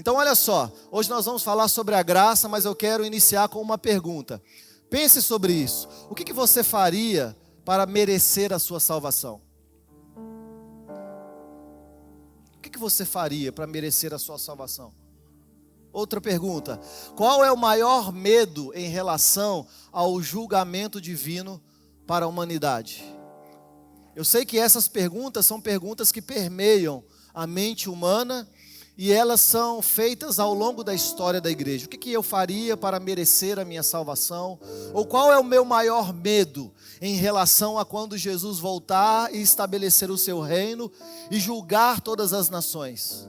Então olha só, hoje nós vamos falar sobre a graça, mas eu quero iniciar com uma pergunta. Pense sobre isso. O que você faria para merecer a sua salvação? O que você faria para merecer a sua salvação? Outra pergunta. Qual é o maior medo em relação ao julgamento divino para a humanidade? Eu sei que essas perguntas são perguntas que permeiam a mente humana e elas são feitas ao longo da história da igreja. O que eu faria para merecer a minha salvação? Ou qual é o meu maior medo em relação a quando Jesus voltar e estabelecer o seu reino e julgar todas as nações?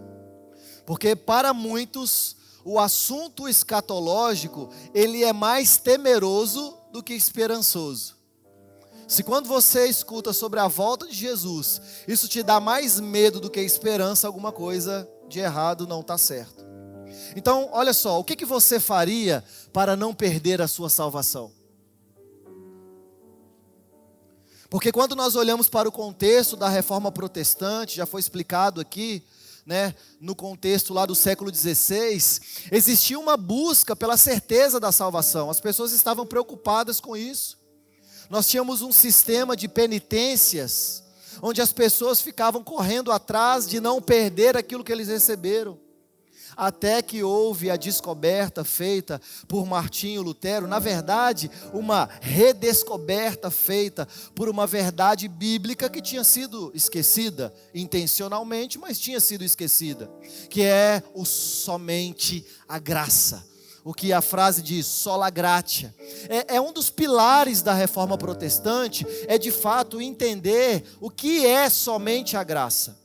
Porque para muitos, o assunto escatológico, ele é mais temeroso do que esperançoso. Se quando você escuta sobre a volta de Jesus, isso te dá mais medo do que esperança, alguma coisa de errado não está certo. Então, olha só, o que você faria para não perder a sua salvação? Porque quando nós olhamos para o contexto da reforma protestante, já foi explicado aqui, no contexto lá do século XVI, existia uma busca pela certeza da salvação. As pessoas estavam preocupadas com isso. Nós tínhamos um sistema de penitências, onde as pessoas ficavam correndo atrás de não perder aquilo que eles receberam. Até que houve a descoberta feita por Martinho Lutero, na verdade, uma redescoberta feita por uma verdade bíblica que tinha sido esquecida, intencionalmente, mas tinha sido esquecida, que é o somente a graça. O que a frase diz, sola gratia. É um dos pilares da reforma protestante, é de fato entender o que é somente a graça.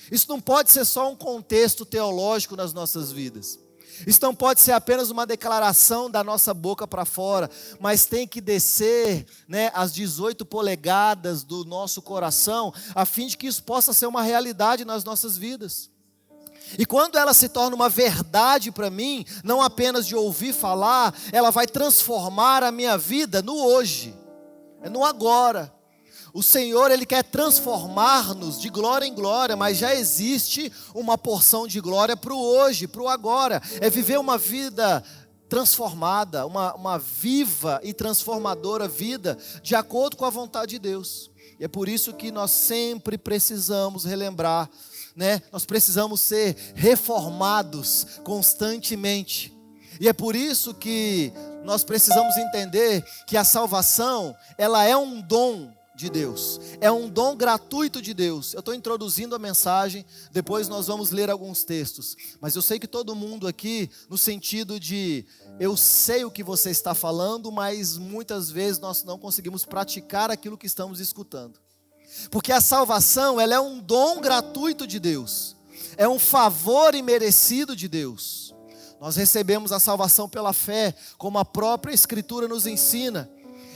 Isso não pode ser só um contexto teológico nas nossas vidas. Isso não pode ser apenas uma declaração da nossa boca para fora, mas tem que descer as 18 polegadas do nosso coração, a fim de que isso possa ser uma realidade nas nossas vidas. E quando ela se torna uma verdade para mim, não apenas de ouvir falar, ela vai transformar a minha vida no hoje, no agora. O Senhor, Ele quer transformar-nos de glória em glória, mas já existe uma porção de glória para o hoje, para o agora. É viver uma vida transformada, uma viva e transformadora vida, de acordo com a vontade de Deus. E é por isso que nós sempre precisamos relembrar, nós precisamos ser reformados constantemente. E é por isso que nós precisamos entender que a salvação, ela é um dom de Deus, é um dom gratuito de Deus. Eu estou introduzindo a mensagem, depois nós vamos ler alguns textos, mas eu sei que todo mundo aqui, no sentido de, eu sei o que você está falando, mas muitas vezes nós não conseguimos praticar aquilo que estamos escutando, porque a salvação, ela é um dom gratuito de Deus, é um favor imerecido de Deus. Nós recebemos a salvação pela fé, como a própria Escritura nos ensina,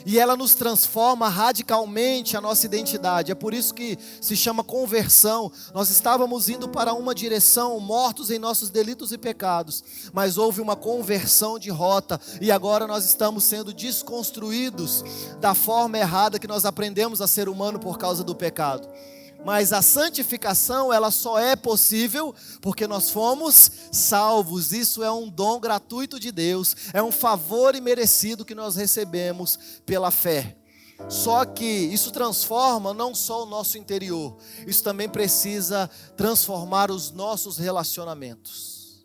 e ela nos transforma radicalmente a nossa identidade. É por isso que se chama conversão. Nós estávamos indo para uma direção, mortos em nossos delitos e pecados, mas houve uma conversão de rota, e agora nós estamos sendo desconstruídos da forma errada que nós aprendemos a ser humano por causa do pecado. Mas a santificação, ela só é possível porque nós fomos salvos. Isso é um dom gratuito de Deus, é um favor imerecido que nós recebemos pela fé. Só que isso transforma não só o nosso interior, isso também precisa transformar os nossos relacionamentos.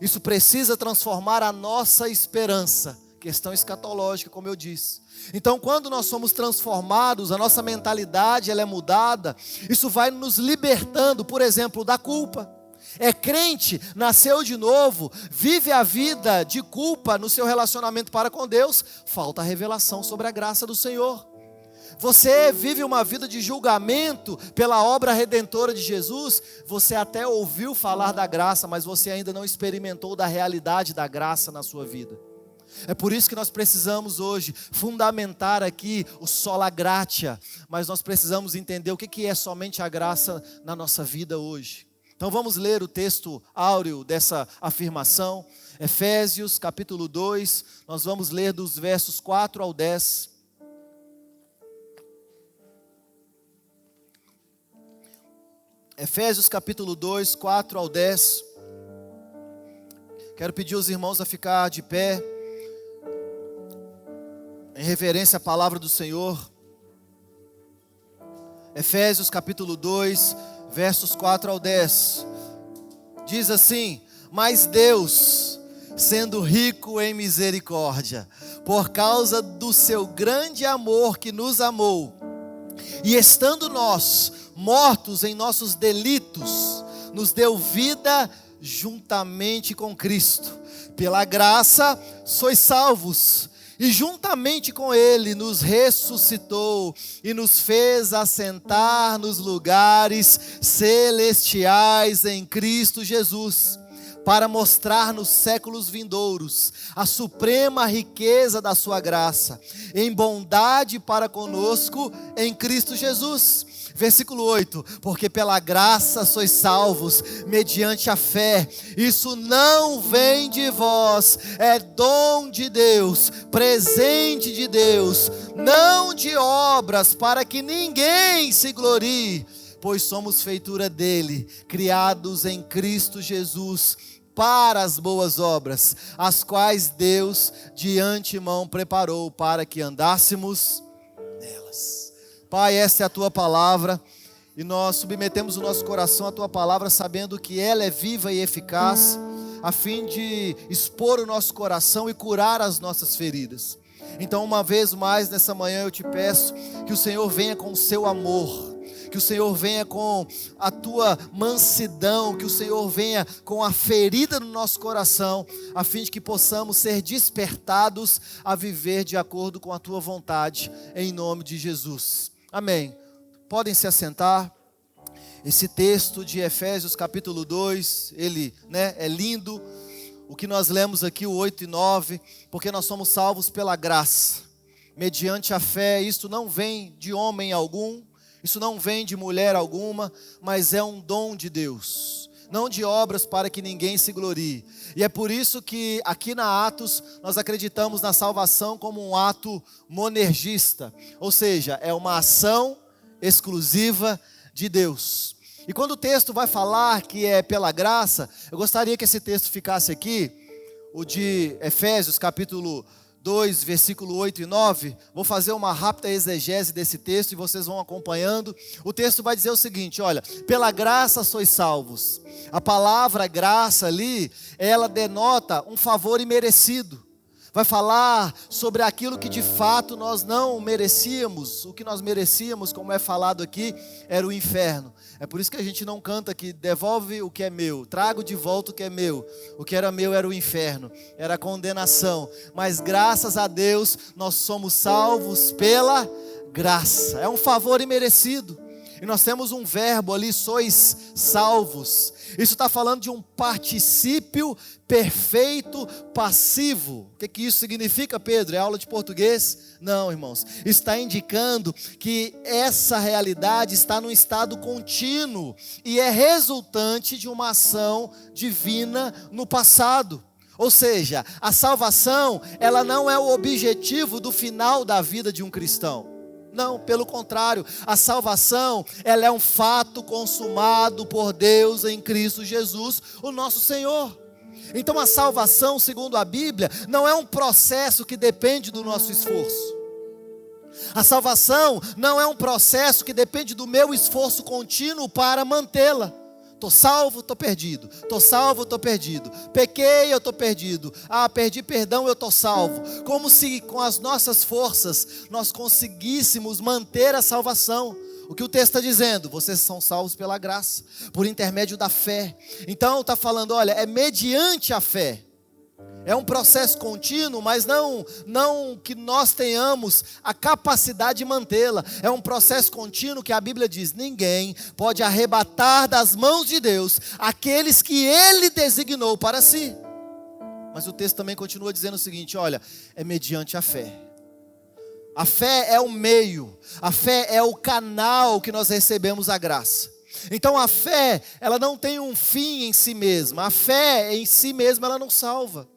Isso precisa transformar a nossa esperança, questão escatológica, como eu disse. Então, quando nós somos transformados, a nossa mentalidade ela é mudada, isso vai nos libertando, por exemplo, da culpa. É crente, nasceu de novo, vive a vida de culpa no seu relacionamento para com Deus, falta a revelação sobre a graça do Senhor. Você vive uma vida de julgamento pela obra redentora de Jesus, você até ouviu falar da graça, mas você ainda não experimentou da realidade da graça na sua vida. É por isso que nós precisamos hoje fundamentar aqui o sola gratia, mas nós precisamos entender o que é somente a graça na nossa vida hoje. Então vamos ler o texto áureo dessa afirmação, Efésios capítulo 2, nós vamos ler dos versos 4 ao 10. Efésios capítulo 2, 4 ao 10. Quero pedir aos irmãos a ficar de pé, em reverência à palavra do Senhor. Efésios capítulo 2, versos 4 ao 10. Diz assim: mas Deus, sendo rico em misericórdia, por causa do seu grande amor que nos amou, e estando nós mortos em nossos delitos, nos deu vida juntamente com Cristo. Pela graça sois salvos, e juntamente com Ele nos ressuscitou e nos fez assentar nos lugares celestiais em Cristo Jesus, para mostrar nos séculos vindouros a suprema riqueza da sua graça, em bondade para conosco em Cristo Jesus. Versículo 8: porque pela graça sois salvos, mediante a fé. Isso não vem de vós, é dom de Deus, presente de Deus, não de obras, para que ninguém se glorie, pois somos feitura dele, criados em Cristo Jesus, para as boas obras, as quais Deus de antemão preparou para que andássemos nelas. Pai, essa é a Tua palavra, e nós submetemos o nosso coração à Tua palavra, sabendo que ela é viva e eficaz, a fim de expor o nosso coração e curar as nossas feridas. Então, uma vez mais, nessa manhã eu te peço que o Senhor venha com o seu amor, que o Senhor venha com a Tua mansidão, que o Senhor venha com a ferida no nosso coração, a fim de que possamos ser despertados a viver de acordo com a Tua vontade, em nome de Jesus. Amém. Podem se assentar. Esse texto de Efésios capítulo 2, ele é lindo. O que nós lemos aqui, o 8 e 9, porque nós somos salvos pela graça, mediante a fé. Isto não vem de homem algum, isso não vem de mulher alguma, mas é um dom de Deus, não de obras para que ninguém se glorie. E é por isso que aqui na Atos nós acreditamos na salvação como um ato monergista, ou seja, é uma ação exclusiva de Deus. E quando o texto vai falar que é pela graça, eu gostaria que esse texto ficasse aqui, o de Efésios capítulo 2, versículo 8 e 9, vou fazer uma rápida exegese desse texto e vocês vão acompanhando. O texto vai dizer o seguinte: olha, pela graça sois salvos. A palavra graça ali, ela denota um favor imerecido. Vai falar sobre aquilo que de fato nós não merecíamos. O que nós merecíamos, como é falado aqui, era o inferno. É por isso que a gente não canta aqui: devolve o que é meu, trago de volta o que é meu. O que era meu era o inferno, era a condenação. Mas graças a Deus nós somos salvos pela graça. É um favor imerecido. E nós temos um verbo ali: sois salvos. Isso está falando de um particípio perfeito passivo. O que isso significa, Pedro? É aula de português? Não, irmãos. Está indicando que essa realidade está num estado contínuo e é resultante de uma ação divina no passado. Ou seja, a salvação, ela não é o objetivo do final da vida de um cristão. Não, pelo contrário, a salvação, ela é um fato consumado por Deus em Cristo Jesus, o nosso Senhor. Então a salvação, segundo a Bíblia, não é um processo que depende do nosso esforço. A salvação não é um processo que depende do meu esforço contínuo para mantê-la. Estou salvo, estou perdido. Estou salvo, estou perdido. Pequei, eu estou perdido. Perdi perdão, eu estou salvo. Como se com as nossas forças nós conseguíssemos manter a salvação. O que o texto está dizendo? Vocês são salvos pela graça, por intermédio da fé. Então está falando, olha, é mediante a fé. É um processo contínuo, mas não que nós tenhamos a capacidade de mantê-la. É um processo contínuo que a Bíblia diz: ninguém pode arrebatar das mãos de Deus aqueles que Ele designou para si. Mas o texto também continua dizendo o seguinte: olha, é mediante a fé. A fé é o meio, a fé é o canal que nós recebemos a graça. Então a fé, ela não tem um fim em si mesma. A fé em si mesma, ela não salva.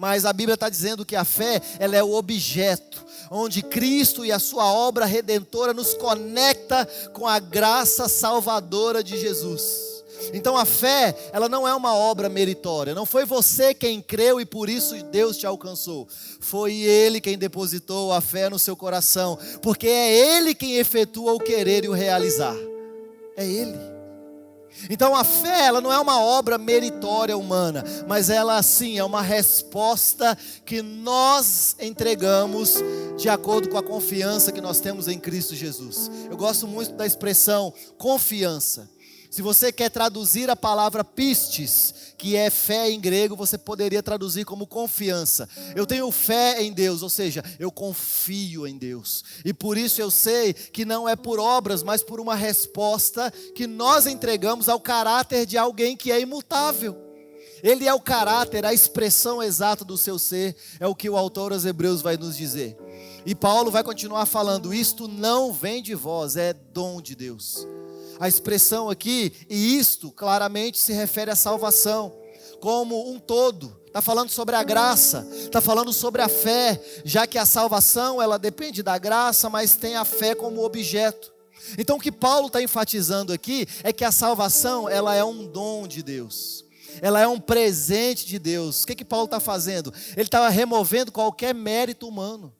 Mas a Bíblia está dizendo que a fé, ela é o objeto, onde Cristo e a sua obra redentora nos conecta com a graça salvadora de Jesus. Então a fé, ela não é uma obra meritória. Não foi você quem creu e por isso Deus te alcançou. Foi Ele quem depositou a fé no seu coração. Porque é Ele quem efetua o querer e o realizar. É Ele. Então a fé, ela não é uma obra meritória humana, mas ela sim é uma resposta que nós entregamos de acordo com a confiança que nós temos em Cristo Jesus. Eu gosto muito da expressão confiança. Se você quer traduzir a palavra pistis, que é fé em grego, você poderia traduzir como confiança. Eu tenho fé em Deus, ou seja, eu confio em Deus. E por isso eu sei que não é por obras, mas por uma resposta que nós entregamos ao caráter de alguém que é imutável. Ele é o caráter, a expressão exata do seu ser, é o que o autor aos Hebreus vai nos dizer. E Paulo vai continuar falando, isto não vem de vós, é dom de Deus. A expressão aqui, e isto claramente se refere à salvação, como um todo. Está falando sobre a graça, está falando sobre a fé, já que a salvação ela depende da graça, mas tem a fé como objeto. Então o que Paulo está enfatizando aqui é que a salvação ela é um dom de Deus. Ela é um presente de Deus. O que Paulo está fazendo? Ele está removendo qualquer mérito humano.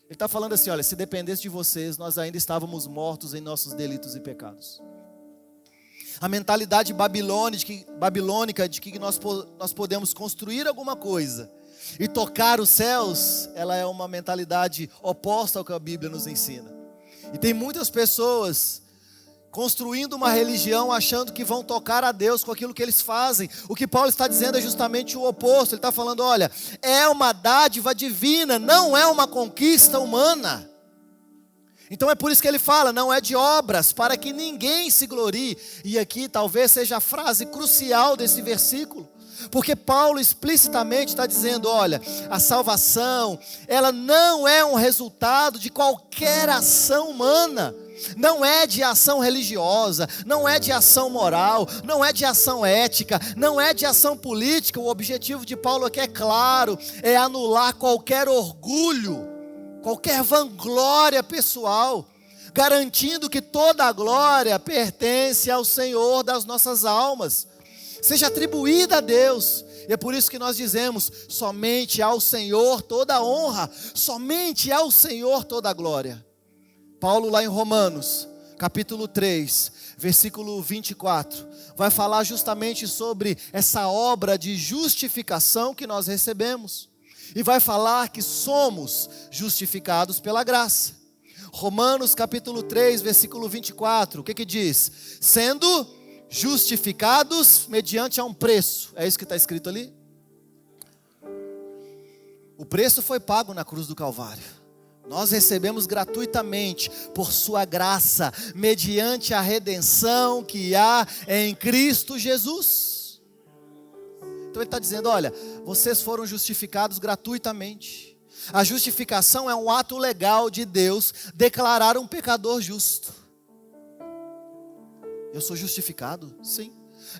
Ele está falando assim, olha, se dependesse de vocês, nós ainda estávamos mortos em nossos delitos e pecados. A mentalidade babilônica de que nós podemos construir alguma coisa e tocar os céus, ela é uma mentalidade oposta ao que a Bíblia nos ensina. E tem muitas pessoas construindo uma religião achando que vão tocar a Deus com aquilo que eles fazem. O que Paulo está dizendo é justamente o oposto. Ele está falando, olha, é uma dádiva divina, não é uma conquista humana. Então é por isso que ele fala, não é de obras, para que ninguém se glorie. E aqui talvez seja a frase crucial desse versículo, porque Paulo explicitamente está dizendo, olha, a salvação, ela não é um resultado de qualquer ação humana. Não é de ação religiosa, não é de ação moral, não é de ação ética, não é de ação política. O objetivo de Paulo aqui é claro, é anular qualquer orgulho, qualquer vanglória pessoal, garantindo que toda a glória pertence ao Senhor das nossas almas, seja atribuída a Deus. E é por isso que nós dizemos, somente ao Senhor toda a honra, somente ao Senhor toda a glória. Paulo lá em Romanos, capítulo 3, versículo 24, vai falar justamente sobre essa obra de justificação que nós recebemos. E vai falar que somos justificados pela graça. Romanos capítulo 3, versículo 24, o que diz? Sendo justificados mediante a um preço. É isso que está escrito ali? O preço foi pago na cruz do Calvário. Nós recebemos gratuitamente por sua graça, mediante a redenção que há em Cristo Jesus. Então ele está dizendo, olha, vocês foram justificados gratuitamente. A justificação é um ato legal de Deus declarar um pecador justo. Eu sou justificado? Sim.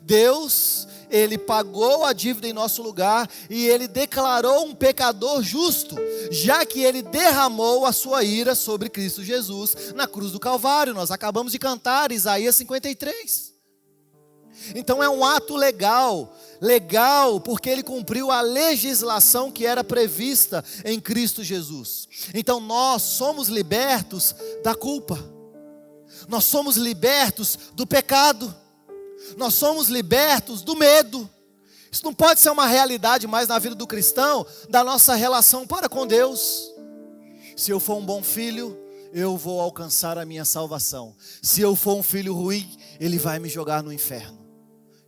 Deus, Ele pagou a dívida em nosso lugar e Ele declarou um pecador justo, já que Ele derramou a sua ira sobre Cristo Jesus na cruz do Calvário. Nós acabamos de cantar Isaías 53. Então é um ato legal porque Ele cumpriu a legislação que era prevista em Cristo Jesus. Então nós somos libertos da culpa, nós somos libertos do pecado, nós somos libertos do medo. Isso não pode ser uma realidade mais na vida do cristão, da nossa relação para com Deus. Se eu for um bom filho, eu vou alcançar a minha salvação. Se eu for um filho ruim, ele vai me jogar no inferno.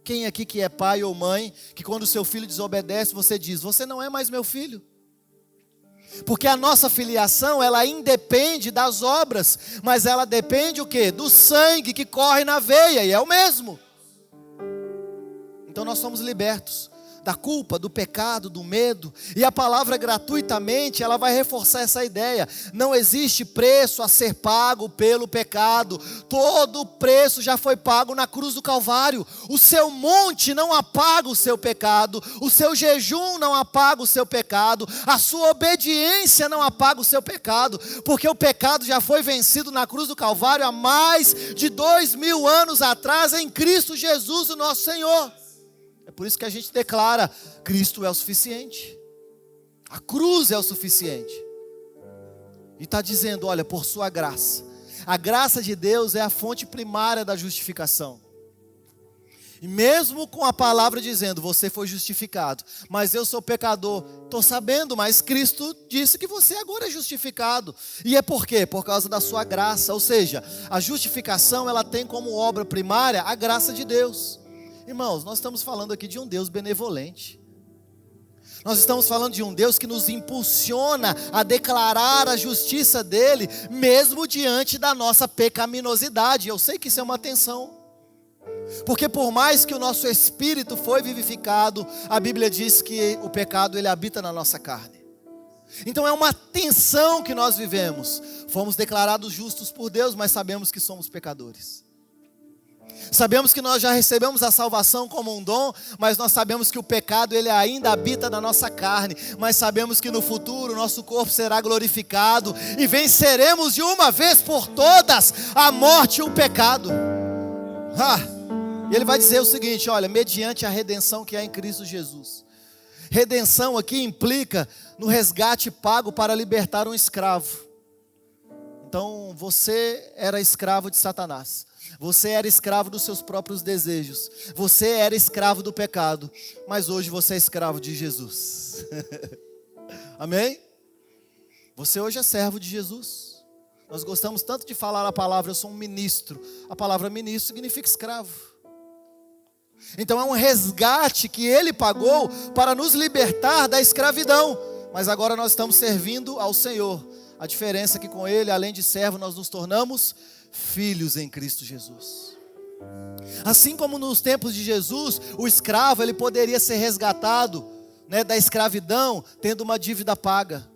Quem aqui que é pai ou mãe, que quando o seu filho desobedece, você diz, você não é mais meu filho? Porque a nossa filiação, ela independe das obras, mas ela depende o quê? Do sangue que corre na veia, e é o mesmo. Então nós somos libertos da culpa, do pecado, do medo. E a palavra gratuitamente, ela vai reforçar essa ideia. Não existe preço a ser pago pelo pecado. Todo o preço já foi pago na cruz do Calvário. O seu monte não apaga o seu pecado. O seu jejum não apaga o seu pecado. A sua obediência não apaga o seu pecado. Porque o pecado já foi vencido na cruz do Calvário há mais de 2000 anos atrás em Cristo Jesus, o nosso Senhor. É por isso que a gente declara: Cristo é o suficiente. A cruz é o suficiente. E está dizendo: olha, por sua graça. A graça de Deus é a fonte primária da justificação. E mesmo com a palavra dizendo: você foi justificado, mas eu sou pecador. Estou sabendo, mas Cristo disse que você agora é justificado. E é por quê? Por causa da sua graça. Ou seja, a justificação, ela tem como obra primária a graça de Deus. Irmãos, nós estamos falando aqui de um Deus benevolente. Nós estamos falando de um Deus que nos impulsiona a declarar a justiça dele, mesmo diante da nossa pecaminosidade. Eu sei que isso é uma tensão. Porque por mais que o nosso espírito foi vivificado, a Bíblia diz que o pecado ele habita na nossa carne. Então é uma tensão que nós vivemos. Fomos declarados justos por Deus, mas sabemos que somos pecadores. Sabemos que nós já recebemos a salvação como um dom, mas nós sabemos que o pecado ele ainda habita na nossa carne. Mas sabemos que no futuro o nosso corpo será glorificado e venceremos de uma vez por todas a morte e o pecado. E ele vai dizer o seguinte: olha, mediante a redenção que há em Cristo Jesus. Redenção aqui implica no resgate pago para libertar um escravo. Então você era escravo de Satanás. Você era escravo dos seus próprios desejos. Você era escravo do pecado. Mas hoje você é escravo de Jesus. Amém? Você hoje é servo de Jesus. Nós gostamos tanto de falar a palavra: eu sou um ministro. A palavra ministro significa escravo. Então é um resgate que Ele pagou para nos libertar da escravidão. Mas agora nós estamos servindo ao Senhor. A diferença é que com Ele, além de servo, nós nos tornamos filhos em Cristo Jesus. Assim como nos tempos de Jesus, o escravo ele poderia ser resgatado, da escravidão, tendo uma dívida paga.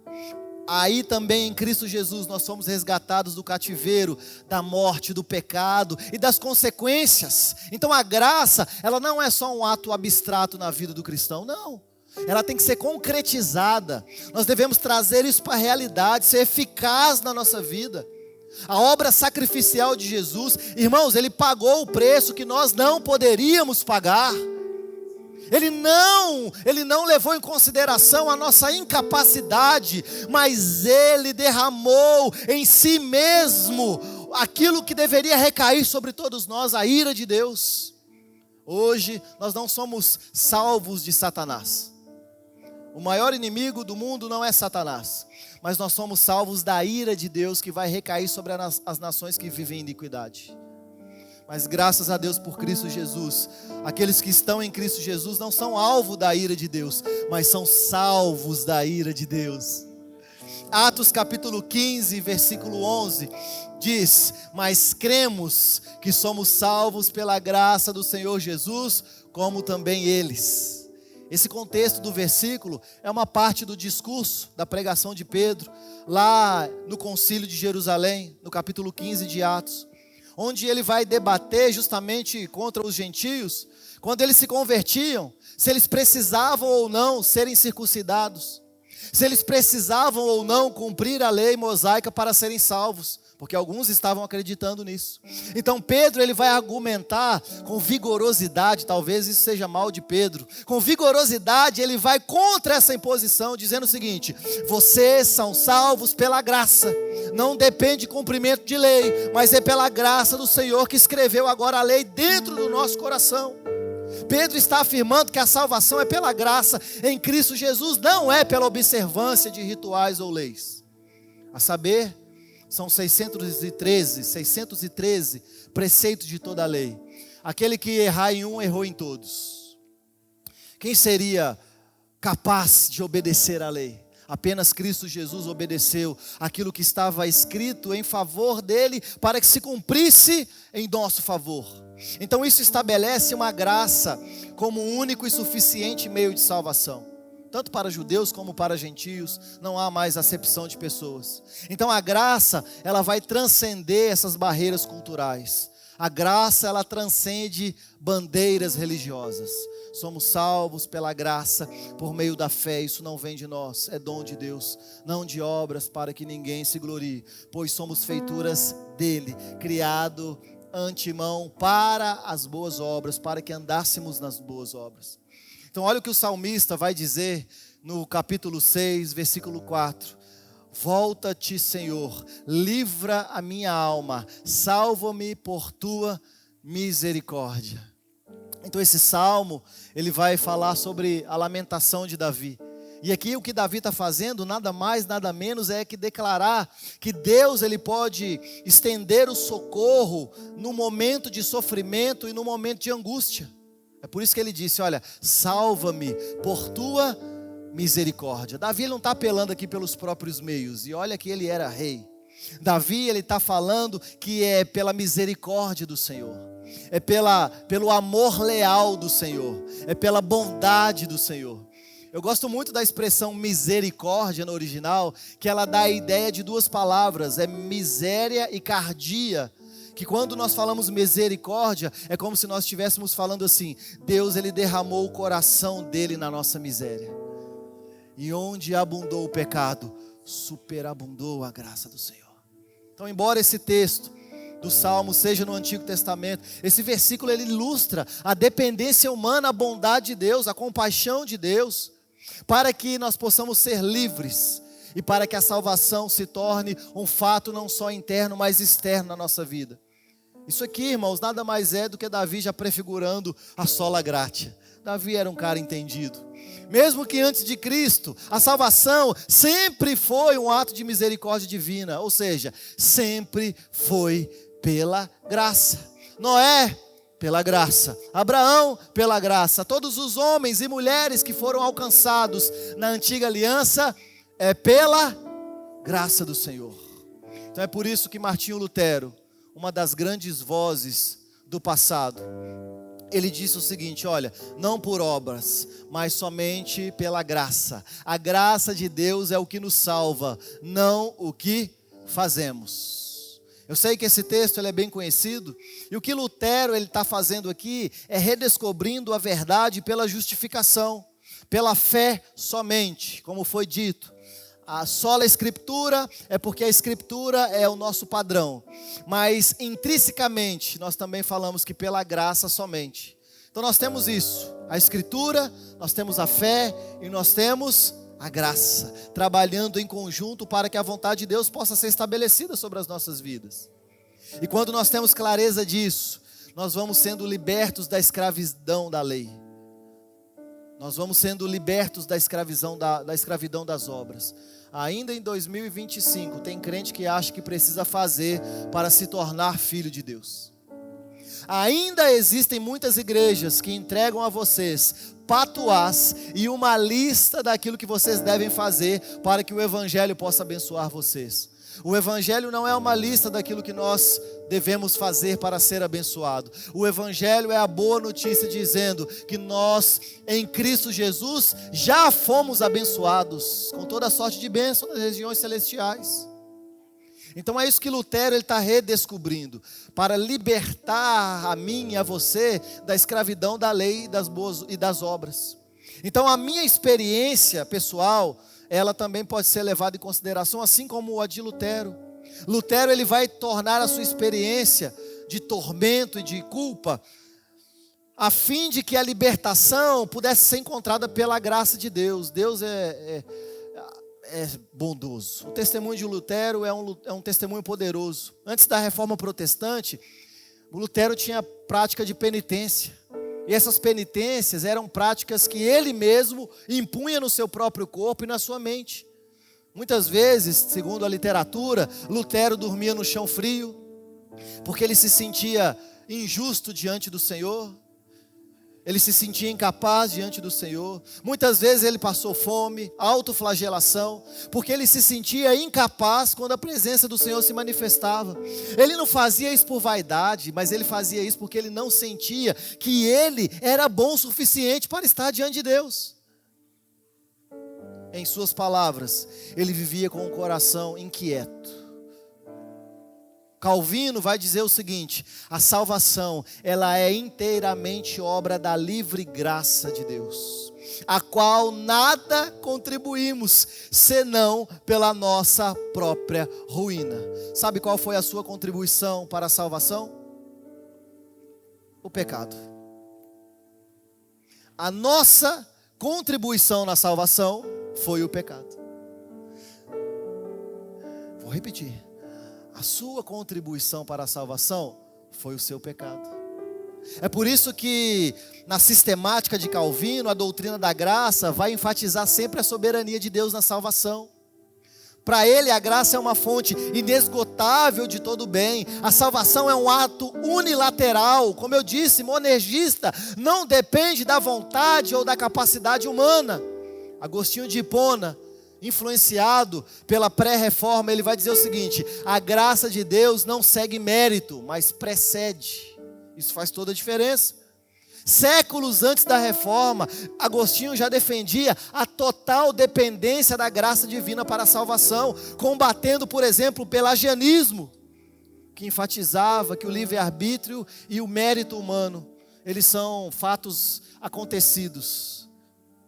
Aí também em Cristo Jesus nós somos resgatados do cativeiro, da morte, do pecado e das consequências. Então a graça, ela não é só um ato abstrato na vida do cristão, não. Ela tem que ser concretizada. Nós devemos trazer isso para a realidade, ser eficaz na nossa vida. A obra sacrificial de Jesus, irmãos, Ele pagou o preço que nós não poderíamos pagar. Ele não levou em consideração a nossa incapacidade, mas Ele derramou em si mesmo aquilo que deveria recair sobre todos nós, a ira de Deus. Hoje nós não somos salvos de Satanás. O maior inimigo do mundo não é Satanás, mas nós somos salvos da ira de Deus que vai recair sobre as nações que vivem em iniquidade. Mas graças a Deus por Cristo Jesus, aqueles que estão em Cristo Jesus não são alvo da ira de Deus, mas são salvos da ira de Deus. Atos capítulo 15, versículo 11, diz: mas cremos que somos salvos pela graça do Senhor Jesus, como também eles. Esse contexto do versículo é uma parte do discurso da pregação de Pedro, lá no concílio de Jerusalém, no capítulo 15 de Atos, onde ele vai debater justamente contra os gentios, quando eles se convertiam, se eles precisavam ou não serem circuncidados, se eles precisavam ou não cumprir a lei mosaica para serem salvos, porque alguns estavam acreditando nisso. Então Pedro ele vai argumentar com vigorosidade, talvez isso seja mal de Pedro, com vigorosidade ele vai contra essa imposição, dizendo o seguinte: vocês são salvos pela graça, não depende de cumprimento de lei, mas é pela graça do Senhor que escreveu agora a lei dentro do nosso coração. Pedro está afirmando que a salvação é pela graça em Cristo Jesus, não é pela observância de rituais ou leis. A saber, são 613 preceitos de toda a lei. Aquele que errar em um, errou em todos. Quem seria capaz de obedecer à lei? Apenas Cristo Jesus obedeceu aquilo que estava escrito em favor dele, para que se cumprisse em nosso favor. Então isso estabelece uma graça como único e suficiente meio de salvação. Tanto para judeus como para gentios, não há mais acepção de pessoas. Então a graça, ela vai transcender essas barreiras culturais. A graça, ela transcende bandeiras religiosas. Somos salvos pela graça, por meio da fé. Isso não vem de nós, é dom de Deus, não de obras para que ninguém se glorie, pois somos feituras dele, criado antemão para as boas obras, para que andássemos nas boas obras. Então olha o que o salmista vai dizer no capítulo 6, versículo 4. Volta-te, Senhor, livra a minha alma, salva-me por tua misericórdia. Então esse salmo, ele vai falar sobre a lamentação de Davi. E aqui o que Davi está fazendo, nada mais, nada menos, é que declarar que Deus, ele pode estender o socorro no momento de sofrimento e no momento de angústia. É por isso que ele disse, olha, salva-me por tua misericórdia. Davi ele não está apelando aqui pelos próprios meios, e olha que ele era rei. Davi ele está falando que é pela misericórdia do Senhor, é pelo amor leal do Senhor, é pela bondade do Senhor. Eu gosto muito da expressão misericórdia no original, que ela dá a ideia de duas palavras, é miséria e cardia. Que quando nós falamos misericórdia, é como se nós estivéssemos falando assim, Deus ele derramou o coração dele na nossa miséria. E onde abundou o pecado, superabundou a graça do Senhor. Então, embora esse texto do Salmo seja no Antigo Testamento, esse versículo ele ilustra a dependência humana, a bondade de Deus, a compaixão de Deus, para que nós possamos ser livres e para que a salvação se torne um fato não só interno, mas externo na nossa vida. Isso aqui, irmãos, nada mais é do que Davi já prefigurando a sola gratia. Davi era um cara entendido. Mesmo que antes de Cristo, a salvação sempre foi um ato de misericórdia divina, ou seja, sempre foi pela graça. Noé, pela graça. Abraão, pela graça. Todos os homens e mulheres que foram alcançados na antiga aliança, é pela graça do Senhor. Então é por isso que Martinho Lutero, uma das grandes vozes do passado, ele disse o seguinte, olha, não por obras, mas somente pela graça. A graça de Deus é o que nos salva, não o que fazemos. Eu sei que esse texto ele é bem conhecido, e o que Lutero está fazendo aqui é redescobrindo a verdade pela justificação, pela fé somente, como foi dito. A sola escritura é porque a escritura é o nosso padrão, mas intrinsecamente nós também falamos que pela graça somente. Então nós temos isso, a escritura, nós temos a fé e nós temos a graça, trabalhando em conjunto para que a vontade de Deus possa ser estabelecida sobre as nossas vidas. E quando nós temos clareza disso, nós vamos sendo libertos da escravidão da lei. Nós vamos sendo libertos da escravidão das obras. Ainda em 2025, tem crente que acha que precisa fazer para se tornar filho de Deus. Ainda existem muitas igrejas que entregam a vocês patuás e uma lista daquilo que vocês devem fazer para que o evangelho possa abençoar vocês. O evangelho não é uma lista daquilo que nós devemos fazer para ser abençoado. O evangelho é a boa notícia dizendo que nós, em Cristo Jesus, já fomos abençoados com toda sorte de bênção nas regiões celestiais. Então é isso que Lutero está redescobrindo, para libertar a mim e a você da escravidão da lei e das obras. Então a minha experiência pessoal, ela também pode ser levada em consideração, assim como a de Lutero. Lutero ele vai tornar a sua experiência de tormento e de culpa, a fim de que a libertação pudesse ser encontrada pela graça de Deus. Deus é bondoso. O testemunho de Lutero é um testemunho poderoso. Antes da reforma protestante, o Lutero tinha prática de penitência. E essas penitências eram práticas que ele mesmo impunha no seu próprio corpo e na sua mente. Muitas vezes, segundo a literatura, Lutero dormia no chão frio, porque ele se sentia injusto diante do Senhor. Ele se sentia incapaz diante do Senhor. Muitas vezes ele passou fome, autoflagelação, porque ele se sentia incapaz quando a presença do Senhor se manifestava. Ele não fazia isso por vaidade, mas ele fazia isso porque ele não sentia que ele era bom o suficiente para estar diante de Deus. Em suas palavras, ele vivia com o coração inquieto. Calvino vai dizer o seguinte: a salvação, ela é inteiramente obra da livre graça de Deus, a qual nada contribuímos, senão pela nossa própria ruína. Sabe qual foi a sua contribuição para a salvação? O pecado. A nossa contribuição na salvação foi o pecado. Vou repetir. A sua contribuição para a salvação foi o seu pecado. É por isso que na sistemática de Calvino, a doutrina da graça vai enfatizar sempre a soberania de Deus na salvação. Para ele a graça é uma fonte inesgotável de todo bem. A salvação é um ato unilateral, como eu disse, monergista, não depende da vontade ou da capacidade humana. Agostinho de Hipona, influenciado pela pré-reforma, ele vai dizer o seguinte: a graça de Deus não segue mérito, mas precede. Isso faz toda a diferença. Séculos antes da reforma, Agostinho já defendia a total dependência da graça divina para a salvação, combatendo, por exemplo, o pelagianismo, que enfatizava que o livre-arbítrio e o mérito humano, eles são fatos acontecidos.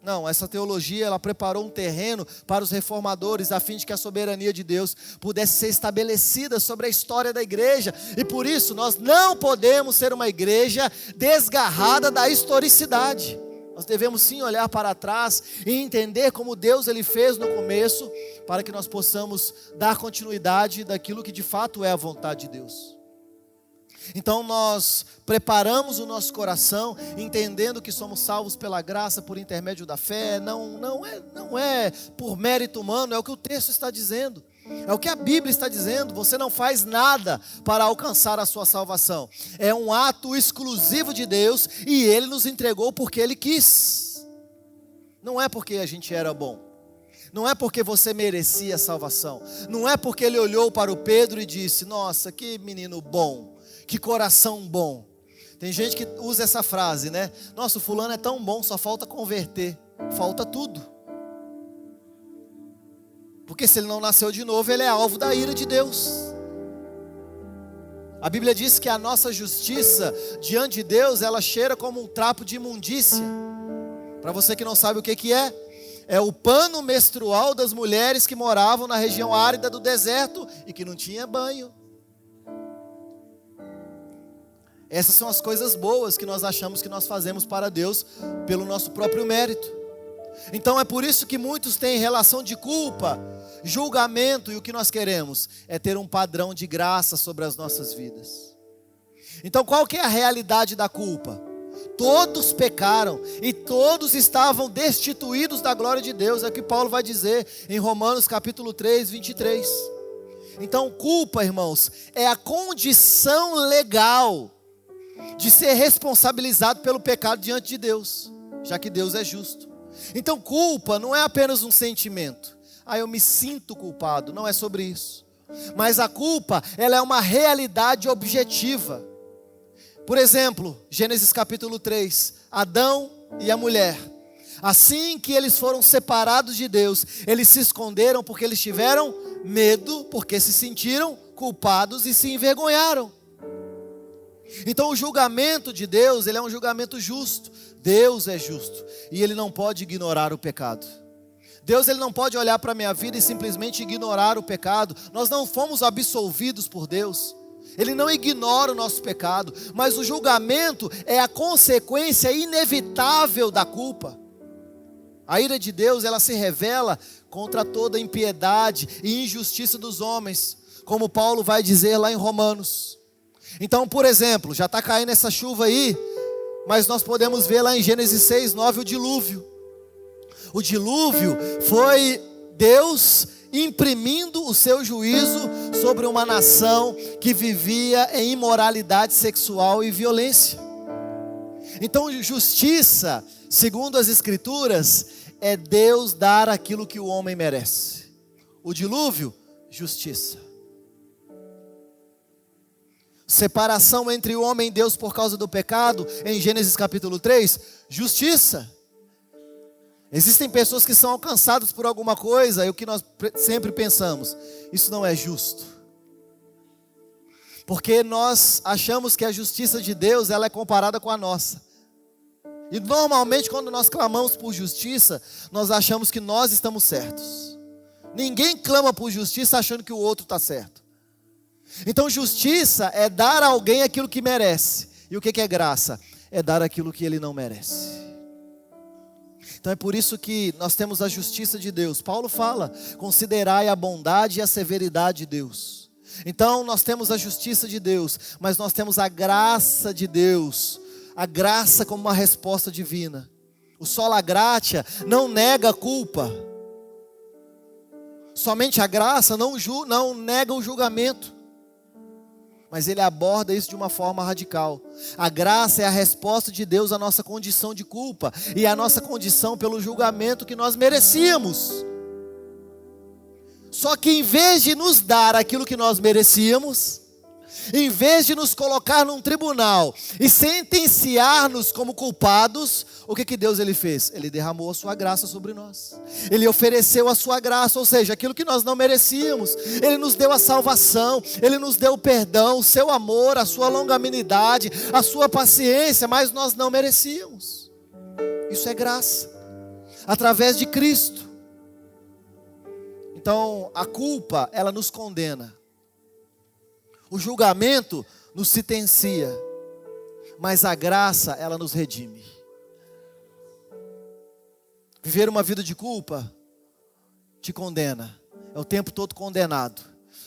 Não, essa teologia, ela preparou um terreno para os reformadores, a fim de que a soberania de Deus pudesse ser estabelecida sobre a história da igreja. E por isso, nós não podemos ser uma igreja desgarrada da historicidade. Nós devemos sim olhar para trás e entender como Deus ele fez no começo, para que nós possamos dar continuidade daquilo que de fato é a vontade de Deus. Então nós preparamos o nosso coração, entendendo que somos salvos pela graça por intermédio da fé. Não é por mérito humano, é o que o texto está dizendo, é o que a Bíblia está dizendo. Você não faz nada para alcançar a sua salvação, é um ato exclusivo de Deus, e Ele nos entregou porque Ele quis. Não é porque a gente era bom, não é porque você merecia a salvação, não é porque Ele olhou para o Pedro e disse: nossa, que menino bom, que coração bom. Tem gente que usa essa frase, né? Nossa, o fulano é tão bom, só falta converter. Falta tudo. Porque se ele não nasceu de novo, ele é alvo da ira de Deus. A Bíblia diz que a nossa justiça diante de Deus, ela cheira como um trapo de imundícia. Para você que não sabe o que é o pano menstrual das mulheres que moravam na região árida do deserto e que não tinha banho. Essas são as coisas boas que nós achamos que nós fazemos para Deus pelo nosso próprio mérito. Então é por isso que muitos têm relação de culpa, julgamento, e o que nós queremos é ter um padrão de graça sobre as nossas vidas. Então qual que é a realidade da culpa? Todos pecaram e todos estavam destituídos da glória de Deus. É o que Paulo vai dizer em Romanos capítulo 3, 23. Então culpa, irmãos, é a condição legal de ser responsabilizado pelo pecado diante de Deus, já que Deus é justo. Então culpa não é apenas um sentimento. Eu me sinto culpado, não é sobre isso. Mas a culpa, ela é uma realidade objetiva. Por exemplo, Gênesis capítulo 3, Adão e a mulher. Assim que eles foram separados de Deus, eles se esconderam porque eles tiveram medo, porque se sentiram culpados e se envergonharam. Então o julgamento de Deus, ele é um julgamento justo. Deus é justo e Ele não pode ignorar o pecado. Deus ele não pode olhar para a minha vida e simplesmente ignorar o pecado. Nós não fomos absolvidos por Deus. Ele não ignora o nosso pecado, mas o julgamento é a consequência inevitável da culpa. A ira de Deus, ela se revela contra toda impiedade e injustiça dos homens, como Paulo vai dizer lá em Romanos. Então, por exemplo, já está caindo essa chuva aí, mas nós podemos ver lá em Gênesis 6, 9 o dilúvio. O dilúvio foi Deus imprimindo o seu juízo sobre uma nação que vivia em imoralidade sexual e violência. Então, justiça, segundo as Escrituras, é Deus dar aquilo que o homem merece. O dilúvio, justiça. Separação entre o homem e Deus por causa do pecado, em Gênesis capítulo 3, justiça. Existem pessoas que são alcançadas por alguma coisa, e o que nós sempre pensamos, isso não é justo. Porque nós achamos que a justiça de Deus, ela é comparada com a nossa. E normalmente quando nós clamamos por justiça, nós achamos que nós estamos certos. Ninguém clama por justiça achando que o outro está certo. Então justiça é dar a alguém aquilo que merece. E o que é graça? É dar aquilo que ele não merece. Então é por isso que nós temos a justiça de Deus. Paulo fala, considerai a bondade e a severidade de Deus. Então nós temos a justiça de Deus, mas nós temos a graça de Deus. A graça como uma resposta divina. O sola gratia não nega a culpa. Somente a graça não nega o julgamento. Mas ele aborda isso de uma forma radical. A graça é a resposta de Deus à nossa condição de culpa e à nossa condição pelo julgamento que nós merecíamos. Só que em vez de nos dar aquilo que nós merecíamos, em vez de nos colocar num tribunal e sentenciar-nos como culpados, o que Deus ele fez? Ele derramou a sua graça sobre nós. Ele ofereceu a sua graça, ou seja, aquilo que nós não merecíamos. Ele nos deu a salvação, Ele nos deu o perdão, o seu amor, a sua longanimidade, a sua paciência, mas nós não merecíamos. Isso é graça, através de Cristo. Então, a culpa, ela nos condena. O julgamento nos sentencia, mas a graça, ela nos redime. Viver uma vida de culpa te condena, é o tempo todo condenado.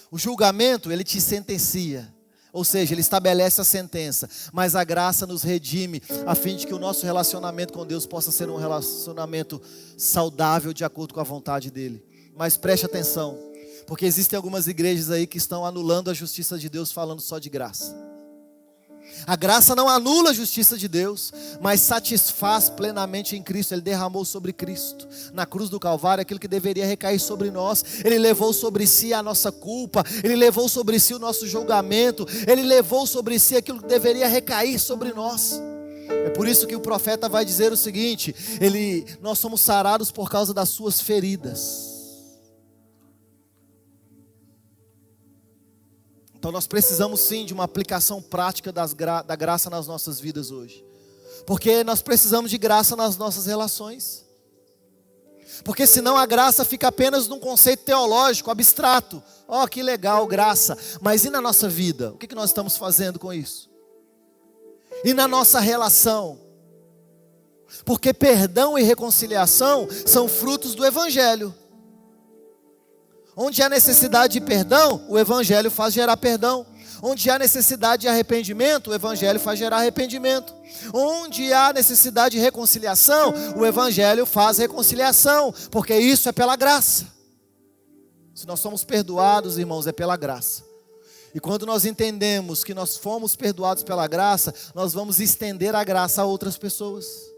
O julgamento, ele te sentencia, ou seja, ele estabelece a sentença, mas a graça nos redime, a fim de que o nosso relacionamento com Deus possa ser um relacionamento saudável, de acordo com a vontade dEle. Mas preste atenção, porque existem algumas igrejas aí que estão anulando a justiça de Deus, falando só de graça. A graça não anula a justiça de Deus, mas satisfaz plenamente em Cristo. Ele derramou sobre Cristo, na cruz do Calvário, aquilo que deveria recair sobre nós. Ele levou sobre si a nossa culpa, Ele levou sobre si o nosso julgamento, Ele levou sobre si aquilo que deveria recair sobre nós. É por isso que o profeta vai dizer o seguinte: nós somos sarados por causa das suas feridas. Então nós precisamos sim de uma aplicação prática da graça nas nossas vidas hoje. Porque nós precisamos de graça nas nossas relações. Porque senão a graça fica apenas num conceito teológico, abstrato. Oh, que legal, graça. Mas e na nossa vida? O que nós estamos fazendo com isso? E na nossa relação? Porque perdão e reconciliação são frutos do Evangelho. Onde há necessidade de perdão, o Evangelho faz gerar perdão. Onde há necessidade de arrependimento, o Evangelho faz gerar arrependimento. Onde há necessidade de reconciliação, o Evangelho faz reconciliação. Porque isso é pela graça. Se nós somos perdoados, irmãos, é pela graça. E quando nós entendemos que nós fomos perdoados pela graça, nós vamos estender a graça a outras pessoas.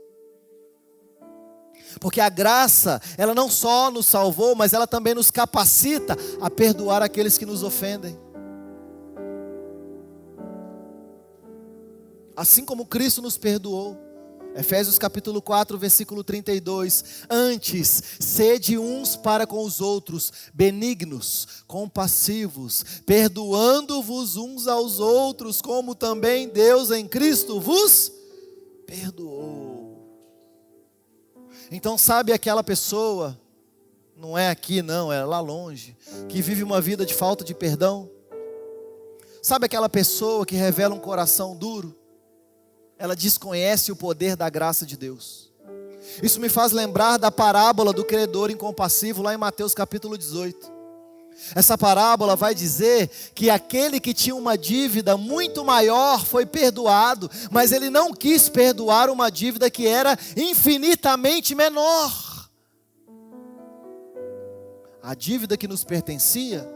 Porque a graça, ela não só nos salvou, mas ela também nos capacita a perdoar aqueles que nos ofendem. Assim como Cristo nos perdoou. Efésios capítulo 4, versículo 32. Antes, sede uns para com os outros, benignos, compassivos, perdoando-vos uns aos outros, como também Deus em Cristo vos perdoou. Então sabe aquela pessoa, não é aqui não, é lá longe, que vive uma vida de falta de perdão? Sabe aquela pessoa que revela um coração duro? Ela desconhece o poder da graça de Deus. Isso me faz lembrar da parábola do credor incompassivo lá em Mateus capítulo 18. Essa parábola vai dizer que aquele que tinha uma dívida muito maior foi perdoado, mas ele não quis perdoar uma dívida que era infinitamente menor. A dívida que nos pertencia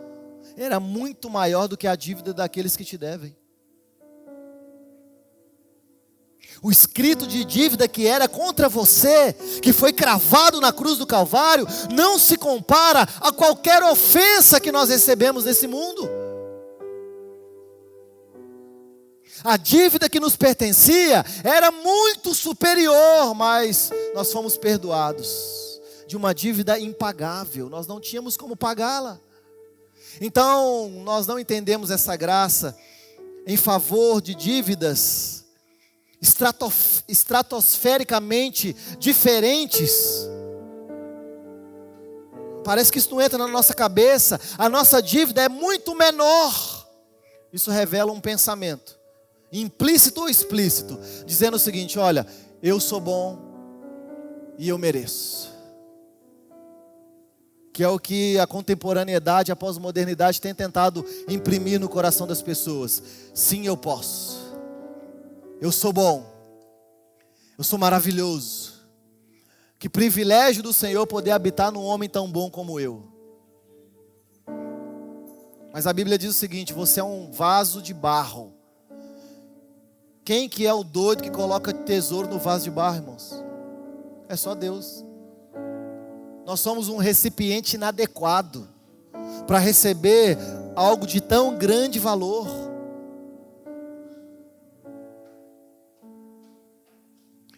era muito maior do que a dívida daqueles que te devem. O escrito de dívida que era contra você, que foi cravado na cruz do Calvário, não se compara a qualquer ofensa que nós recebemos nesse mundo. A dívida que nos pertencia era muito superior, mas nós fomos perdoados de uma dívida impagável. Nós não tínhamos como pagá-la. Então, nós não entendemos essa graça em favor de dívidas estratosfericamente diferentes. Parece que isso não entra na nossa cabeça. A nossa dívida é muito menor. Isso revela um pensamento, implícito ou explícito, dizendo o seguinte: olha, eu sou bom e eu mereço. Que é o que a contemporaneidade, a pós-modernidade tem tentado imprimir no coração das pessoas. Sim, eu posso. Eu sou bom. Eu sou maravilhoso. Que privilégio do Senhor poder habitar num homem tão bom como eu. Mas a Bíblia diz o seguinte: você é um vaso de barro. Quem que é o doido que coloca tesouro no vaso de barro, irmãos? É só Deus. Nós somos um recipiente inadequado para receber algo de tão grande valor.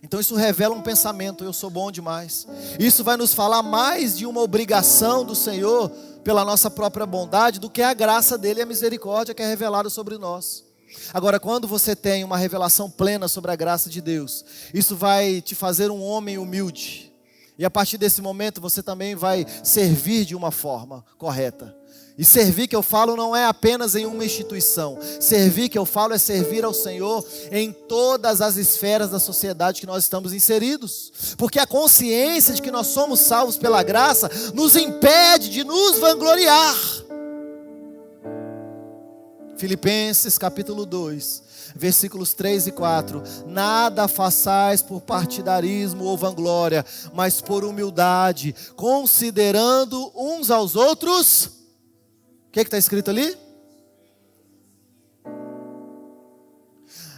Então isso revela um pensamento: eu sou bom demais. Isso vai nos falar mais de uma obrigação do Senhor pela nossa própria bondade do que a graça dele e a misericórdia que é revelada sobre nós. Agora, quando você tem uma revelação plena sobre a graça de Deus, isso vai te fazer um homem humilde. E a partir desse momento você também vai servir de uma forma correta. E servir que eu falo não é apenas em uma instituição. Servir que eu falo é servir ao Senhor em todas as esferas da sociedade que nós estamos inseridos. Porque a consciência de que nós somos salvos pela graça nos impede de nos vangloriar. Filipenses capítulo 2, versículos 3 e 4. Nada façais por partidarismo ou vanglória, mas por humildade, considerando uns aos outros. O que está escrito ali?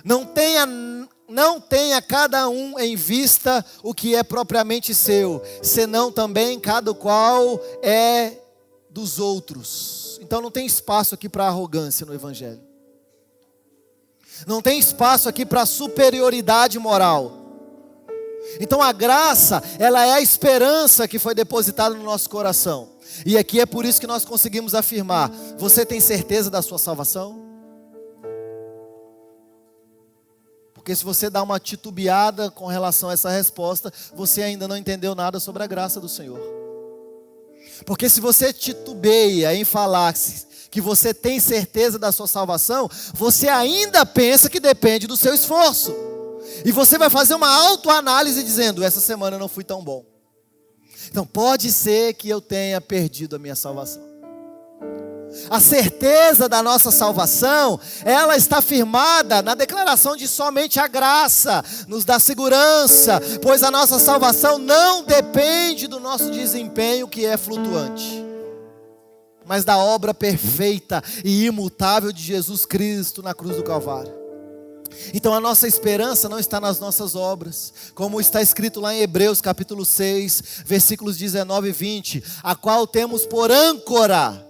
Não tenha cada um em vista o que é propriamente seu, senão também cada qual é dos outros. Então não tem espaço aqui para arrogância no Evangelho. Não tem espaço aqui para superioridade moral. Então a graça, ela é a esperança que foi depositada no nosso coração. E aqui é por isso que nós conseguimos afirmar: você tem certeza da sua salvação? Porque se você dá uma titubeada com relação a essa resposta, você ainda não entendeu nada sobre a graça do Senhor. Porque se você titubeia em falar que você tem certeza da sua salvação, você ainda pensa que depende do seu esforço. E você vai fazer uma autoanálise dizendo: essa semana eu não fui tão bom. Então pode ser que eu tenha perdido a minha salvação. A certeza da nossa salvação, ela está firmada na declaração de somente a graça nos dá segurança, pois a nossa salvação não depende do nosso desempenho, que é flutuante, mas da obra perfeita e imutável de Jesus Cristo na cruz do Calvário. Então a nossa esperança não está nas nossas obras, como está escrito lá em Hebreus capítulo 6, versículos 19 e 20, a qual temos por âncora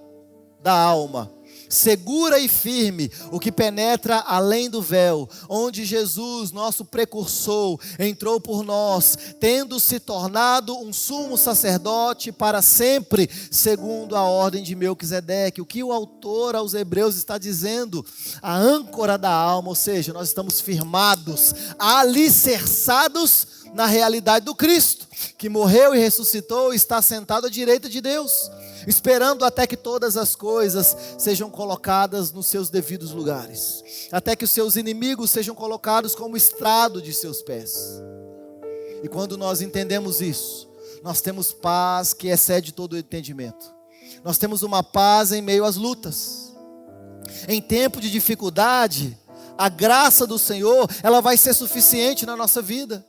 da alma, segura e firme, o que penetra além do véu, onde Jesus, nosso precursor, entrou por nós, tendo se tornado um sumo sacerdote para sempre, segundo a ordem de Melquisedeque. O que o autor aos Hebreus está dizendo? A âncora da alma, ou seja, nós estamos firmados, alicerçados na realidade do Cristo, que morreu e ressuscitou e está sentado à direita de Deus, esperando até que todas as coisas sejam colocadas nos seus devidos lugares, até que os seus inimigos sejam colocados como estrado de seus pés. E quando nós entendemos isso, nós temos paz que excede todo o entendimento. Nós temos uma paz em meio às lutas. Em tempo de dificuldade, a graça do Senhor, ela vai ser suficiente na nossa vida.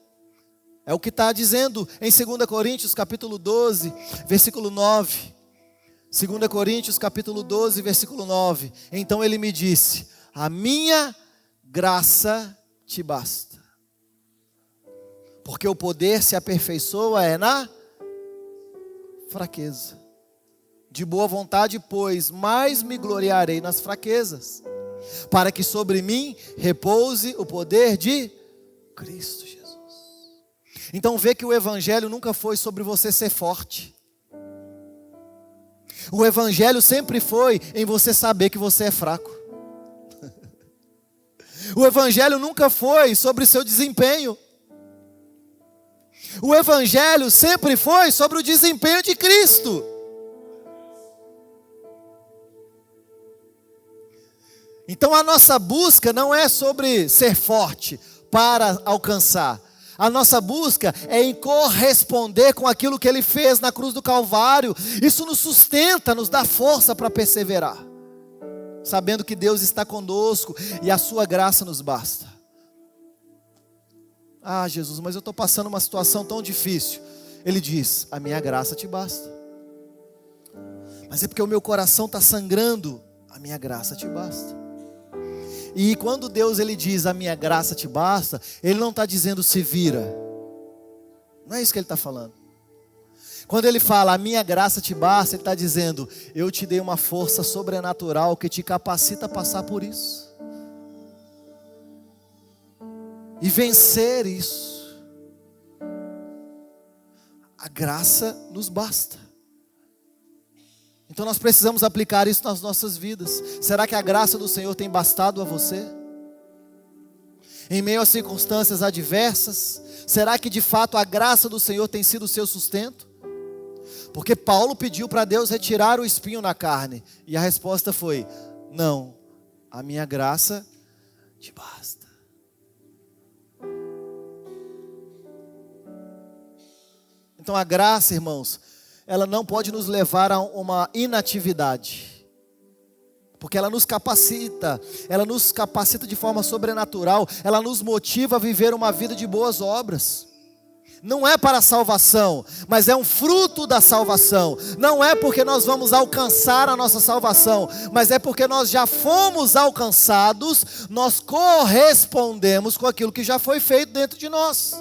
É o que está dizendo em 2 Coríntios capítulo 12, versículo 9. 2 Coríntios capítulo 12, versículo 9. Então ele me disse: a minha graça te basta. Porque o poder se aperfeiçoa na fraqueza. De boa vontade, pois, mais me gloriarei nas fraquezas, para que sobre mim repouse o poder de Cristo Jesus. Então vê que o evangelho nunca foi sobre você ser forte. O evangelho sempre foi em você saber que você é fraco. O evangelho nunca foi sobre seu desempenho. O evangelho sempre foi sobre o desempenho de Cristo. Então a nossa busca não é sobre ser forte para alcançar. A nossa busca é em corresponder com aquilo que Ele fez na cruz do Calvário. Isso nos sustenta, nos dá força para perseverar, sabendo que Deus está conosco e a sua graça nos basta. Ah, Jesus, mas eu estou passando uma situação tão difícil. Ele diz, a minha graça te basta. Mas é porque o meu coração está sangrando, a minha graça te basta. E quando Deus ele diz, a minha graça te basta, Ele não está dizendo se vira. Não é isso que Ele está falando. Quando Ele fala, a minha graça te basta, Ele está dizendo, eu te dei uma força sobrenatural que te capacita a passar por isso. E vencer isso. A graça nos basta. Então nós precisamos aplicar isso nas nossas vidas. Será que a graça do Senhor tem bastado a você? Em meio a circunstâncias adversas, será que de fato a graça do Senhor tem sido o seu sustento? Porque Paulo pediu para Deus retirar o espinho na carne. E a resposta foi, não, a minha graça te basta. Então a graça, irmãos, ela não pode nos levar a uma inatividade, porque ela nos capacita de forma sobrenatural, ela nos motiva a viver uma vida de boas obras. Não é para a salvação, mas é um fruto da salvação. Não é porque nós vamos alcançar a nossa salvação, mas é porque nós já fomos alcançados, nós correspondemos com aquilo que já foi feito dentro de nós.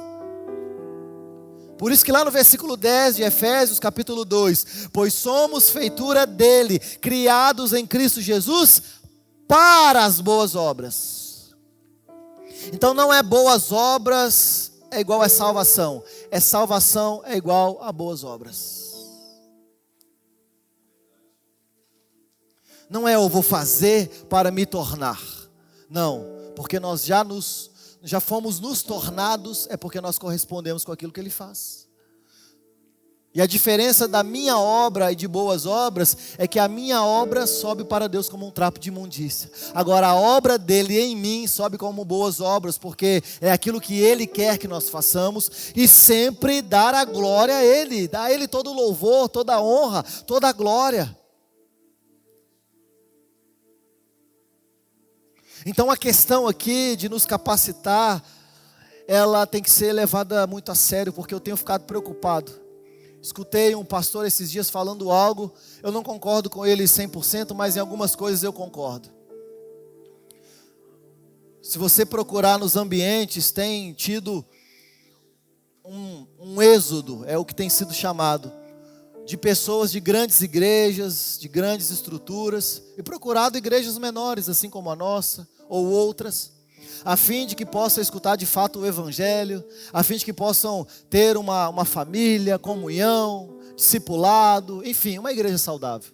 Por isso que lá no versículo 10 de Efésios, capítulo 2, pois somos feitura dele, criados em Cristo Jesus, para as boas obras. Então não é boas obras é igual a salvação, é salvação é igual a boas obras. Não é eu vou fazer para me tornar, não, porque nós já fomos nos tornados, é porque nós correspondemos com aquilo que Ele faz. E a diferença da minha obra e de boas obras é que a minha obra sobe para Deus como um trapo de imundícia. Agora a obra dele em mim sobe como boas obras, porque é aquilo que Ele quer que nós façamos e sempre dar a glória a Ele, dar a Ele todo o louvor, toda a honra, toda a glória. Então a questão aqui de nos capacitar, ela tem que ser levada muito a sério, porque eu tenho ficado preocupado. Escutei um pastor esses dias falando algo, eu não concordo com ele 100%, mas em algumas coisas eu concordo. Se você procurar nos ambientes, tem tido um êxodo, é o que tem sido chamado, de pessoas de grandes igrejas, de grandes estruturas, e procurado igrejas menores, assim como a nossa, ou outras, a fim de que possam escutar de fato o Evangelho, a fim de que possam ter uma família, comunhão, discipulado, enfim, uma igreja saudável.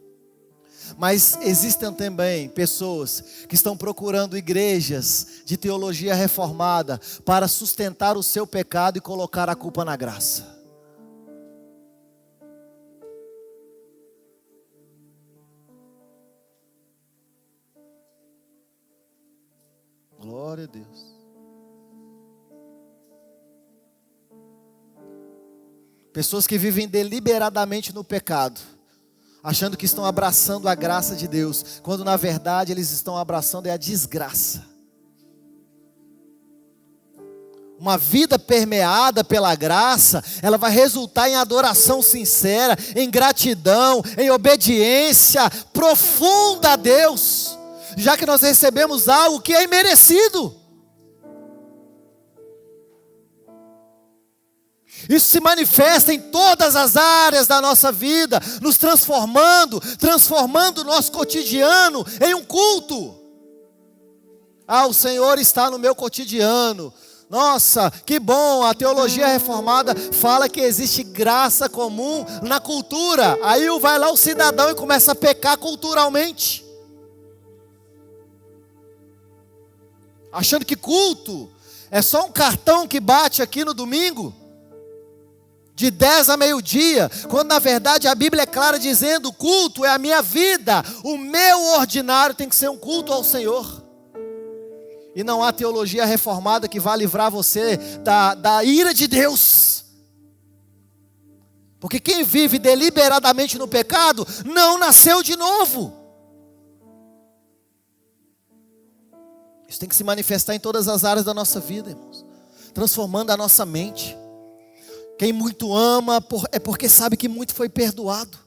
Mas existem também pessoas que estão procurando igrejas de teologia reformada para sustentar o seu pecado e colocar a culpa na graça. Glória a Deus. Pessoas que vivem deliberadamente no pecado, achando que estão abraçando a graça de Deus, quando na verdade eles estão abraçando a desgraça. Uma vida permeada pela graça, ela vai resultar em adoração sincera, em gratidão, em obediência profunda a Deus, já que nós recebemos algo que é imerecido. Isso se manifesta em todas as áreas da nossa vida, nos transformando o nosso cotidiano em um culto. O Senhor está no meu cotidiano. Nossa, que bom, a teologia reformada fala que existe graça comum na cultura. Aí vai lá o cidadão e começa a pecar culturalmente, achando que culto é só um cartão que bate aqui no domingo, de 10 a meio-dia, quando na verdade a Bíblia é clara dizendo: o culto é a minha vida, o meu ordinário tem que ser um culto ao Senhor. E não há teologia reformada que vá livrar você da ira de Deus. Porque quem vive deliberadamente no pecado não nasceu de novo. Isso tem que se manifestar em todas as áreas da nossa vida, irmãos, transformando a nossa mente. Quem muito ama é porque sabe que muito foi perdoado.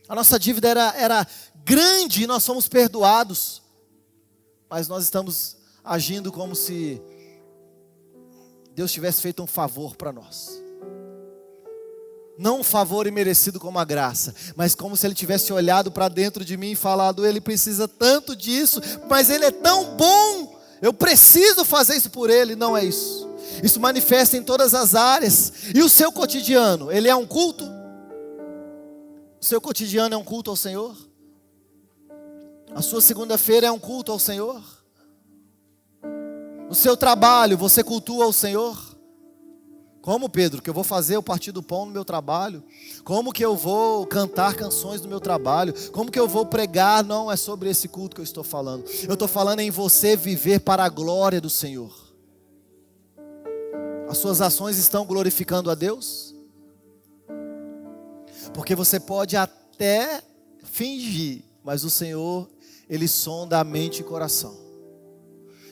A nossa dívida era grande e nós somos perdoados. Mas nós estamos agindo como se Deus tivesse feito um favor para nós. Não um favor imerecido como a graça, mas como se Ele tivesse olhado para dentro de mim e falado: Ele precisa tanto disso, mas Ele é tão bom, eu preciso fazer isso por Ele. Não é isso. Isso manifesta em todas as áreas. E o seu cotidiano, ele é um culto? O seu cotidiano é um culto ao Senhor? A sua segunda-feira é um culto ao Senhor? O seu trabalho, você cultua ao Senhor? Como, Pedro, que eu vou fazer o partir do pão no meu trabalho? Como que eu vou cantar canções no meu trabalho? Como que eu vou pregar? Não é sobre esse culto que eu estou falando. Eu estou falando em você viver para a glória do Senhor. As suas ações estão glorificando a Deus? Porque você pode até fingir, mas o Senhor, Ele sonda a mente e coração.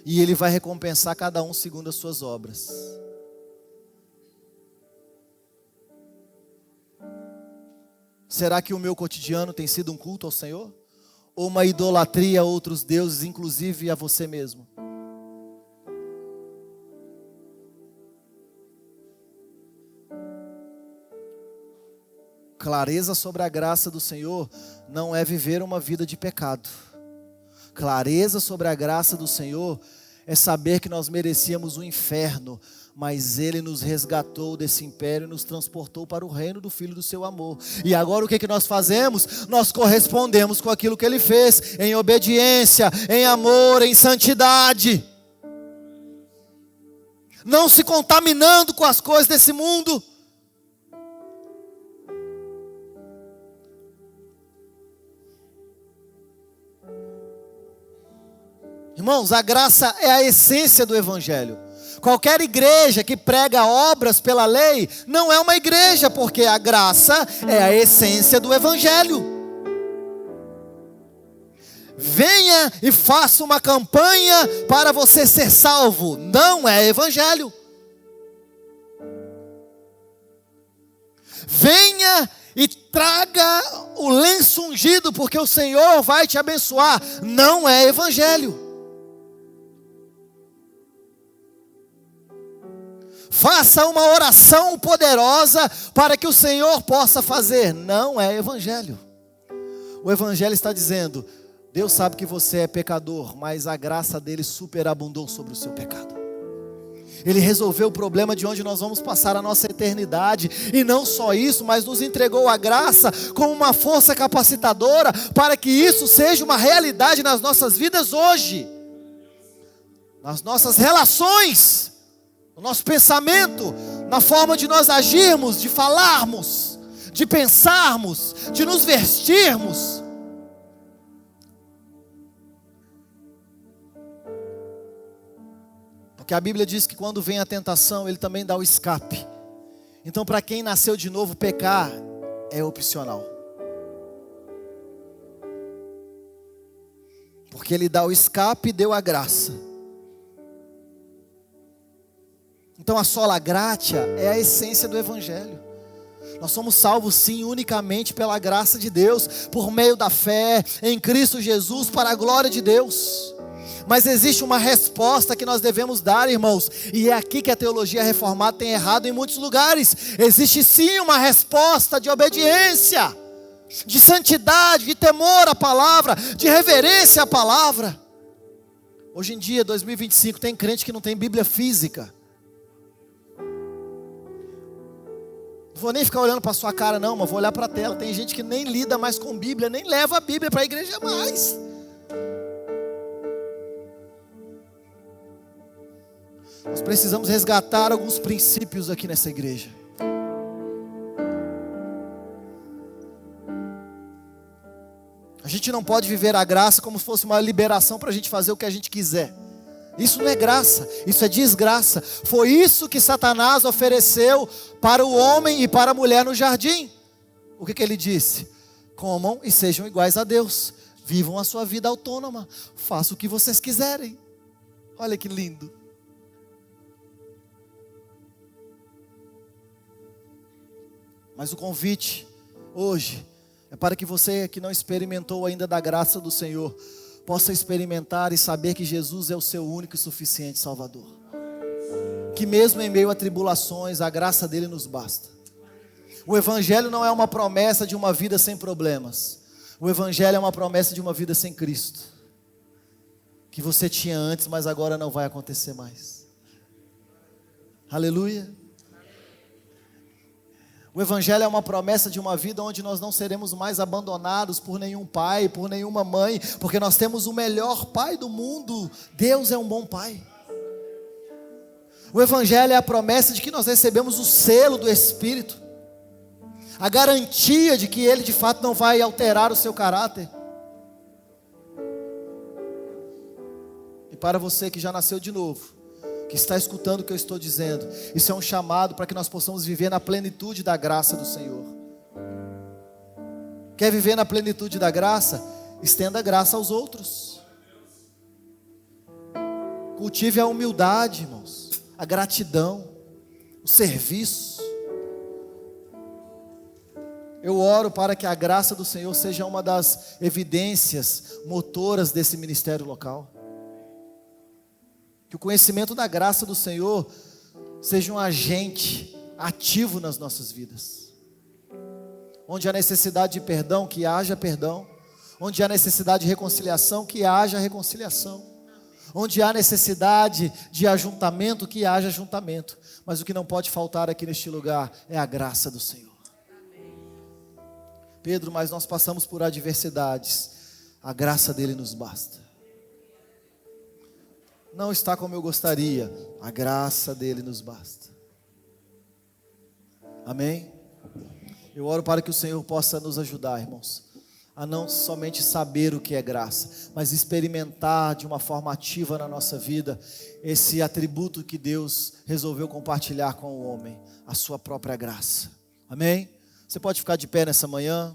E Ele vai recompensar cada um segundo as suas obras. Será que o meu cotidiano tem sido um culto ao Senhor? Ou uma idolatria a outros deuses, inclusive a você mesmo? Clareza sobre a graça do Senhor não é viver uma vida de pecado. Clareza sobre a graça do Senhor é saber que nós merecíamos o inferno, mas Ele nos resgatou desse império e nos transportou para o reino do Filho do seu amor. E agora o que nós fazemos? Nós correspondemos com aquilo que Ele fez, em obediência, em amor, em santidade. Não se contaminando com as coisas desse mundo. Irmãos, a graça é a essência do Evangelho. Qualquer igreja que prega obras pela lei não é uma igreja, porque a graça é a essência do Evangelho. Venha e faça uma campanha para você ser salvo. Não é Evangelho. Venha e traga o lenço ungido, porque o Senhor vai te abençoar. Não é Evangelho. Faça uma oração poderosa para que o Senhor possa fazer. Não é Evangelho. O Evangelho está dizendo: Deus sabe que você é pecador, mas a graça dele superabundou sobre o seu pecado. Ele resolveu o problema de onde nós vamos passar a nossa eternidade. E não só isso, mas nos entregou a graça como uma força capacitadora para que isso seja uma realidade nas nossas vidas hoje. Nas nossas relações, no nosso pensamento, na forma de nós agirmos, de falarmos, de pensarmos, de nos vestirmos. Porque a Bíblia diz que quando vem a tentação, Ele também dá o escape. Então, para quem nasceu de novo, pecar é opcional. Porque Ele dá o escape e deu a graça. Então a sola gratia é a essência do Evangelho. Nós somos salvos sim, unicamente pela graça de Deus, por meio da fé em Cristo Jesus, para a glória de Deus. Mas existe uma resposta que nós devemos dar, irmãos, e é aqui que a teologia reformada tem errado em muitos lugares. Existe sim uma resposta de obediência, de santidade, de temor à palavra, de reverência à palavra. Hoje em dia, 2025, tem crente que não tem Bíblia física. Não vou nem ficar olhando para a sua cara não, mas vou olhar para a tela. Tem gente que nem lida mais com Bíblia, nem leva a Bíblia para a igreja mais. Nós precisamos resgatar alguns princípios aqui nessa igreja. A gente não pode viver a graça como se fosse uma liberação para a gente fazer o que a gente quiser. Isso não é graça, isso é desgraça. Foi isso que Satanás ofereceu para o homem e para a mulher no jardim. O que ele disse? Comam e sejam iguais a Deus. Vivam a sua vida autônoma. Façam o que vocês quiserem. Olha que lindo. Mas o convite hoje é para que você que não experimentou ainda da graça do Senhor possa experimentar e saber que Jesus é o seu único e suficiente Salvador. Que mesmo em meio a tribulações, a graça dele nos basta. O Evangelho não é uma promessa de uma vida sem problemas. O Evangelho é uma promessa de uma vida sem Cristo. Que você tinha antes, mas agora não vai acontecer mais. Aleluia. O Evangelho é uma promessa de uma vida onde nós não seremos mais abandonados por nenhum pai, por nenhuma mãe, porque nós temos o melhor pai do mundo. Deus é um bom pai. O Evangelho é a promessa de que nós recebemos o selo do Espírito, a garantia de que Ele de fato não vai alterar o seu caráter. E para você que já nasceu de novo, que está escutando o que eu estou dizendo, isso é um chamado para que nós possamos viver na plenitude da graça do Senhor. Quer viver na plenitude da graça? Estenda a graça aos outros. Cultive a humildade, irmãos, a gratidão, o serviço. Eu oro para que a graça do Senhor seja uma das evidências motoras desse ministério local. Que o conhecimento da graça do Senhor seja um agente ativo nas nossas vidas. Onde há necessidade de perdão, que haja perdão. Onde há necessidade de reconciliação, que haja reconciliação. Onde há necessidade de ajuntamento, que haja ajuntamento. Mas o que não pode faltar aqui neste lugar é a graça do Senhor. Pedro, mas nós passamos por adversidades. A graça dele nos basta. Não está como eu gostaria, a graça dele nos basta. Amém? Eu oro para que o Senhor possa nos ajudar, irmãos, a não somente saber o que é graça, mas experimentar de uma forma ativa na nossa vida esse atributo que Deus resolveu compartilhar com o homem, a sua própria graça. Amém? Você pode ficar de pé nessa manhã?